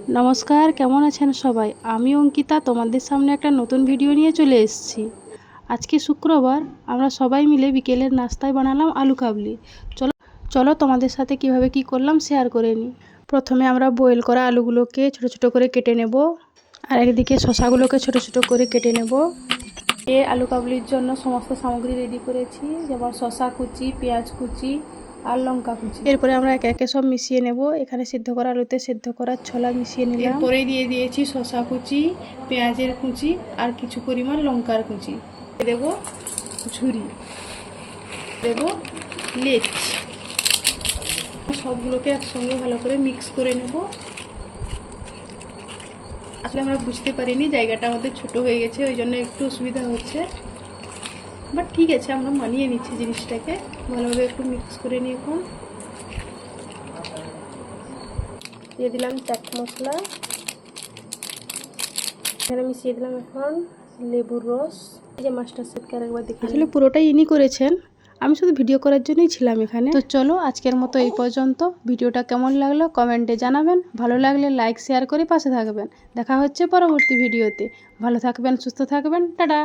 নমস্কার, কেমন আছেন সবাই? আমি অঙ্কিতা তোমাদের সামনে একটা নতুন ভিডিও নিয়ে চলে এসেছি। আজকে শুক্রবার, আমরা সবাই মিলে বিকেলের নাস্তায় বানালাম আলু কাবলি। চলো চলো তোমাদের সাথে কিভাবে কি করলাম শেয়ার করে নিই। প্রথমে আমরা বয়েল করা আলুগুলোকে ছোট ছোট করে কেটে নেব, আর একদিকে শসাগুলোকে ছোট ছোট করে কেটে নেব। আলু কাবলির জন্য সমস্ত সামগ্রী রেডি করেছি, যেমন শসা কুচি, পেঁয়াজ কুচি আর লঙ্কা কুচি। এরপরে আমরা একে একে সব মিশিয়ে নেব। এখানে সিদ্ধ করা আলুতে সিদ্ধ করা ছোলা মিশিয়ে নিলাম। এরপরে দিয়ে দিয়েছি শসা কুচি, পেঁয়াজের কুচি আর কিছু পরিমাণ লঙ্কার কুচি। দেব ঝুরি, দেব লেচ। সবগুলোকে একসঙ্গে ভালো করে মিক্স করে নেব। আসলে আমরা বুঝতে পারিনি, জায়গাটা আমাদের ছোট হয়ে গেছে, ওই জন্য একটু অসুবিধা হচ্ছে, বাট ঠিক আছে, আমরা মানিয়ে নিচ্ছি জিনিসটাকে। ভালোভাবে একটু মিক্স করে নিয়ে এখন দিয়ে দিলাম চাট মশলা। এখানে মিশিয়ে দিলাম এখন লেবুর রস। এই যে মাস্টার শেফকে আরেকবার দেখি, আসলে পুরোটাই ইনি করেছেন, আমি শুধু ভিডিও করার জন্যই ছিলাম এখানে। তো চলো আজকের মতো এই পর্যন্ত। ভিডিওটা কেমন লাগলো কমেন্টে জানাবেন, ভালো লাগলে লাইক শেয়ার করে পাশে থাকবেন। দেখা হচ্ছে পরবর্তী ভিডিওতে। ভালো থাকবেন, সুস্থ থাকবেন, টাটা।